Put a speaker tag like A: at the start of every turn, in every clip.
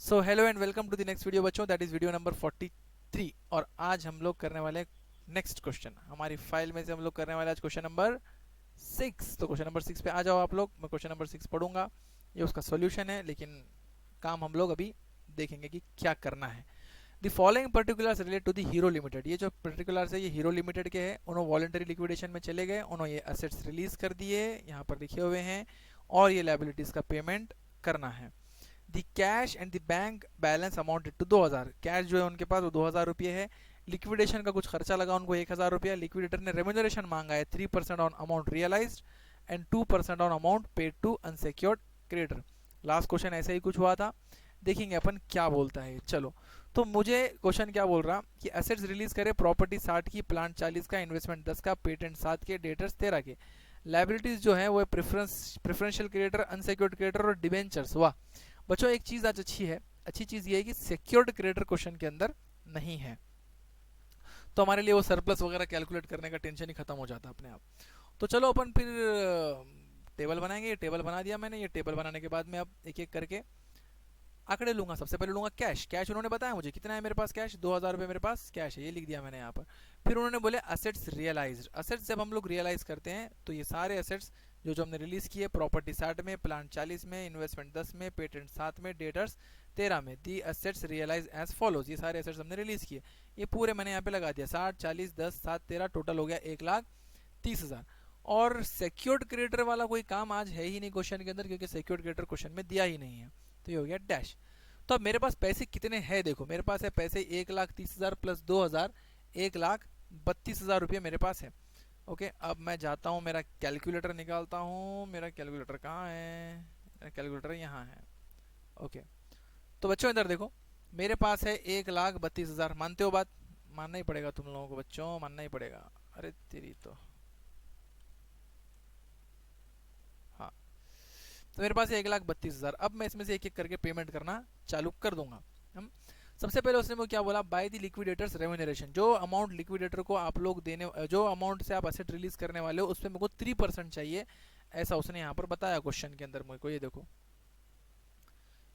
A: So hello and welcome to the next video बच्चों, that is video number 43। और आज हम लोग करने वाले नेक्स्ट क्वेश्चन हमारी फाइल में से हम लोग करने वाले आज क्वेश्चन नंबर 6। तो क्वेश्चन नंबर 6 पे आ जाओ आप लोग। मैं क्वेश्चन नंबर 6 पढ़ूंगा, ये उसका सॉल्यूशन है, लेकिन काम हम लोग अभी देखेंगे कि क्या करना है। The following particulars relate to the Hero Limited. ये जो पर्टिकुलर्स है ये हीरो लिमिटेड के हैं। उन्होंने वॉलंटरी लिक्विडेशन में चले गए, उन्होंने ये असेट्स रिलीज कर दिए, यहाँ पर लिखे हुए हैं, और ये लायबिलिटीज का पेमेंट करना है। The cash and the bank balance amounted to 2000। Cash जो है उनके पास वो 2000 रुपये है। लिक्विडेशन का कुछ खर्चा लगा उनको 1000 रुपया। लिक्विडेटर ने रेम्यूनरेशन मांगा है 3% on amount realised and 2% on amount paid to unsecured creditor. Last question ऐसे ही कुछ हुआ था, देखेंगे अपन क्या बोलता है। चलो, तो मुझे क्वेश्चन क्या बोल रहा कि एसेट्स रिलीज करे, प्रॉपर्टी 60 की, प्लांट 40 का, इन्वेस्टमेंट 10 का, पेटेंट 7 के, डेटर्स 13 के। लाइबिलिटीज जो है वो प्रेफरेंशियल क्रेडिटर, अनसिक्योर्ड क्रेडिटर और डिबेंचर्स। वाह बच्चों, एक चीज आज अच्छी है, अच्छी चीज ये है कि सिक्योर्ड क्रेडिटर क्वेश्चन के अंदर नहीं है, तो हमारे लिए वो सरप्लस वगैरह कैलकुलेट करने का टेंशन ही खत्म हो जाता है अपने आप। तो चलो अपन फिर टेबल बनाएंगे। ये टेबल बना दिया मैंने। ये टेबल बनाने के बाद में अब एक एक करके आंकड़े लूंगा। सबसे पहले लूंगा कैश। कैश उन्होंने बताया मुझे कितना है मेरे पास कैश, 2000 रुपये मेरे पास कैश है, ये लिख दिया मैंने यहाँ पर। फिर उन्होंने बोले असेट्स रियलाइज्ड। असेट्स जब हम लोग रियलाइज करते हैं तो ये सारे असेट्स जो जो हमने रिलीज किए, प्रॉपर्टी 60 में, प्लांट 40 में, इन्वेस्टमेंट 10 में, पेटेंट 7 में, डेटर्स 13 में। The assets realise as follows. ये सारे असेट्स हमने रिलीज किए, ये पूरे मैंने यहाँ पे लगा दिया। 60 40 10 7 13 टोटल हो गया 1,30,000। और सिक्योर्ड क्रेडिटर वाला कोई काम आज है ही नहीं क्वेश्चन के अंदर, क्योंकि सिक्योर्ड क्रेडिटर क्वेश्चन में दिया ही नहीं है, तो ये हो गया डैश। तो अब मेरे पास पैसे कितने हैं, देखो मेरे पास है पैसे 1,30,000 प्लस 2000, 1,32,000 रुपये मेरे पास है। ओके, अब मैं जाता हूँ, मेरा कैलकुलेटर निकालता हूँ। मेरा कैलकुलेटर कहाँ है? मेरा कैलकुलेटर यहाँ है। ओके, तो बच्चों इधर देखो, मेरे पास है 1,32,000। मानते हो बात? मानना ही पड़ेगा तुम लोगों को बच्चों, मानना ही पड़ेगा। अरे तेरी तो, हाँ, तो मेरे पास है 1,32,000। अब मैं इसमें से एक एक करके पेमेंट करना चालू कर दूंगा। हम सबसे पहले उसने वो क्या बोला, बाय द लिक्विडेटर्स रेम्यूनरेशन। जो अमाउंट लिक्विडेटर को आप लोग देने, जो अमाउंट से आप एसेट रिलीज करने वाले हो उस पर मेरे को 3% चाहिए, ऐसा उसने यहाँ पर बताया क्वेश्चन के अंदर मेरे को। ये देखो,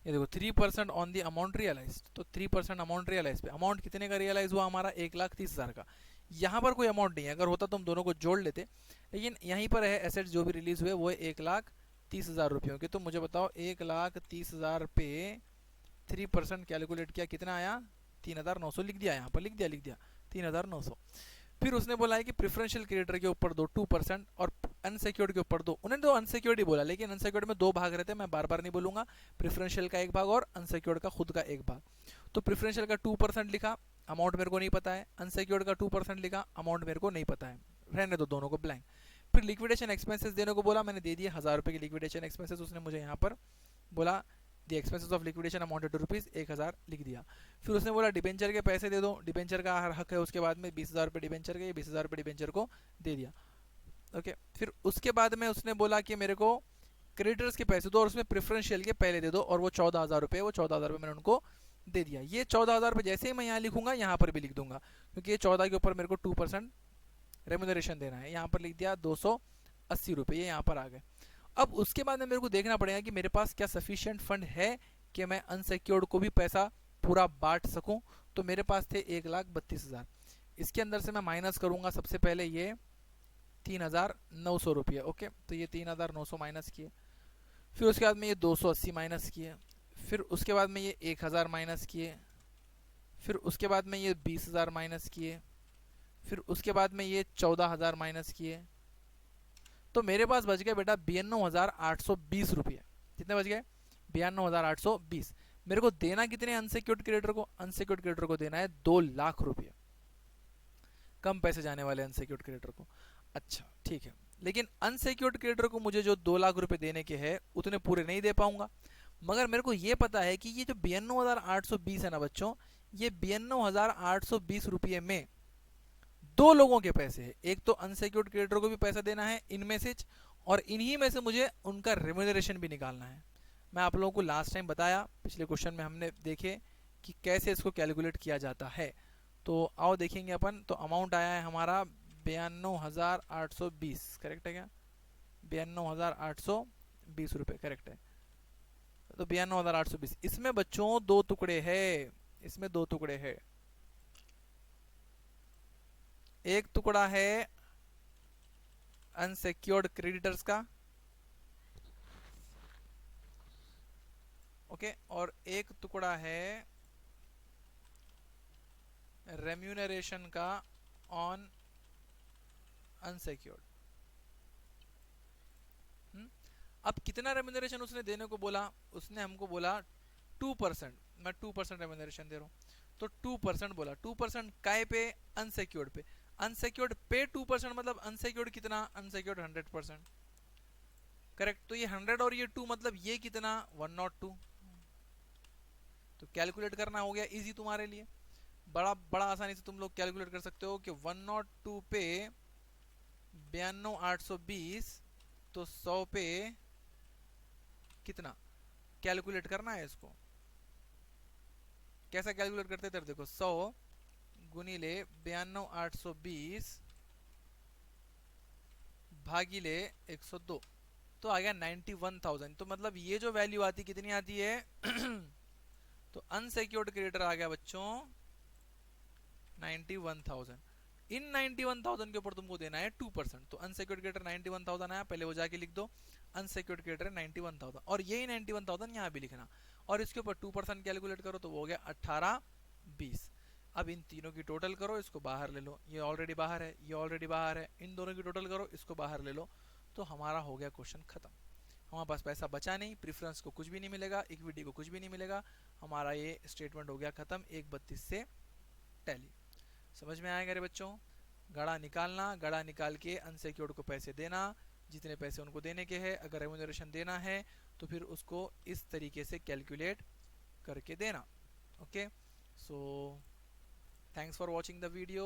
A: ये देखो 3% ऑन दी अमाउंट रियलाइज। तो 3% अमाउंट रियलाइज पे, अमाउंट कितने का रियलाइज हुआ हमारा? 1,30,000 का। यहाँ पर कोई अमाउंट नहीं है, अगर होता तो हम दोनों को जोड़ लेते, लेकिन यहीं पर है एसेट्स जो भी रिलीज हुए वो है 1,30,000 रुपयों के। तो मुझे बताओ 1,30,000 पे 3% कैलकुलेट किया, कितना आया? 3,900 लिख दिया, यहाँ पर लिख दिया 3,900। फिर उसने बोला है कि प्रेफरेंशियल क्रेडिटर के ऊपर दो 2% और अनसिक्योर्ड के ऊपर दो। उन्होंने तो अनसिक्योर्ड ही बोला, लेकिन अनसिक्योर्ड में दो भाग रहते हैं, मैं बार बार नहीं बोलूंगा। प्रेफरेंशियल का एक भाग और अनसिक्योर्ड का खुद का एक भाग। तो प्रेफरेंशियल का 2% लिखा, अमाउंट मेरे को नहीं पता है। अनसिक्योर्ड का 2% लिखा, अमाउंट मेरे को नहीं पता है, रहने दो दोनों को ब्लैंक। फिर लिक्विडेशन एक्सपेंसेस देने को बोला, मैंने दे दिए 1000 रुपये की लिक्विडेशन एक्सपेंसेस। उसने मुझे यहाँ पर बोला the expenses of liquidation amounted to rupees 1,000 लिख दिया। फिर उसने बोला डिबेंचर के पैसे दे दो, डिबेंचर का हक है उसके बाद में 20,000 रुपये डिबेंचर के, 20,000 रुपये डिबेंचर को दे दिया। ओके, फिर उसके बाद में उसने बोला कि मेरे को क्रेडिटर्स के पैसे दो और उसमें प्रेफरेंशियल के पहले दे दो, और वो 14,000 रुपये, वो 14,000 रुपये मैंने उनको दे दिया। ये 14,000 रुपये जैसे ही मैं यहाँ लिखूंगा यहाँ पर भी लिख दूंगा, क्योंकि ये 14 के ऊपर मेरे को 2% रेम्यूनरेशन देना है। यहाँ पर लिख दिया 280 रुपये, ये यहाँ पर आ गए। अब उसके बाद में मेरे को देखना पड़ेगा कि मेरे पास क्या सफिशिएंट फंड है कि मैं अनसिक्योर्ड को भी पैसा पूरा बांट सकूं। तो मेरे पास थे 1,32,000। इसके अंदर से मैं माइनस करूंगा सबसे पहले ये 3,900 रुपये। ओके, तो ये 3,900 माइनस किए। फिर उसके बाद में ये 280 माइनस किए। फिर उसके बाद में ये 1,000 माइनस किए। फिर उसके बाद में ये 20,000 माइनस किए। फिर उसके बाद में ये 14,000 माइनस किए। तो मेरे पास बच गए बेटा 92,820 रुपये। कितने बच गए? 92,820। मेरे को देना कितने अनसिक्योर्ड क्रेडिटर को? अनसिक्योर्ड क्रेडिटर को देना है 2,00,000 रुपये। कम पैसे जाने वाले अनसिक्योर्ड क्रेडिटर को। अच्छा ठीक है, लेकिन अनसिक्योर्ड क्रेडिटर को मुझे जो 2,00,000 रुपये देने के हैं उतने पूरे नहीं दे पाऊंगा। मगर मेरे को ये पता है कि ये जो 92,820 है ना बच्चों, ये 92,820 रुपये में दो लोगों के पैसे हैं। एक तो अनसिक्योर्ड क्रेडिटर को भी पैसा देना है इनमें से, और इन्हीं में से मुझे उनका रेम्यूनरेशन भी निकालना है। मैं आप लोगों को लास्ट टाइम बताया, पिछले क्वेश्चन में हमने देखे कि कैसे इसको कैलकुलेट किया जाता है। तो आओ देखेंगे अपन। तो अमाउंट आया है हमारा 92,820, करेक्ट है क्या? 92,820 रुपये करेक्ट है। तो 92,820। इसमें बच्चों दो टुकड़े है, इसमें दो टुकड़े है। एक टुकड़ा है अनसिक्योर्ड क्रेडिटर्स का, ओके, और एक टुकड़ा है रेम्यूनरेशन का ऑन अनसिक्योर्ड। अब कितना रेम्यूनरेशन उसने देने को बोला, उसने हमको बोला 2%। मैं 2% रेम्यूनरेशन दे रहा हूं, तो 2% बोला। 2% काय पे? अनसिक्योर्ड पे। अनसिक्योर्ड पे 2% मतलब अनसिक्योर्ड कितना? अनसिक्योर्ड 100%। करेक्ट। तो ये 100 और ये 2 मतलब ये कितना? 102। तो कैलकुलेट करना हो गया इजी तुम्हारे लिए, बड़ा बड़ा आसानी से तुम लोग कैलकुलेट कर सकते हो कि 102 पे 92,820, तो 100 पे कितना? कैलकुलेट करना है इसको। कैसा कैलकुलेट करते थे? देखो 100 गुनीले 92,820 भागीले 102, तो आ गया 91,000। तो मतलब ये जो वैल्यू आती कितनी आती है? तो अनसिक्योर्ड क्रेडिटर आ गया बच्चों 91,000। इन 91,000 के ऊपर तुमको देना है 2%। तो अनसिक्योर्ड क्रेडिटर 91,000 आया, पहले वो जाके लिख दो। अनसिक्योर्ड क्रेडिटर 91,000 और यही 91,000 यहाँ भी लिखना, और इसके ऊपर 2% कैलकुलेट करो तो वो हो गया 1820। अब इन तीनों की टोटल करो, इसको बाहर ले लो, ये ऑलरेडी बाहर है, ये ऑलरेडी बाहर है, इन दोनों की टोटल करो, इसको बाहर ले लो, तो हमारा हो गया क्वेश्चन खत्म। हमारे पास पैसा बचा नहीं, प्रीफरेंस को कुछ भी नहीं मिलेगा, इक्विटी को कुछ भी नहीं मिलेगा, हमारा ये स्टेटमेंट हो गया खत्म 1/32 से टैली। समझ में आएगा रे बच्चों? गड़ा निकालना, गड़ा निकाल के अनसिक्योर्ड को पैसे देना, जितने पैसे उनको देने के हैं, अगर रेम्यूनरेशन देना है तो फिर उसको इस तरीके से कैलकुलेट करके देना। Okay, so thanks for watching the video.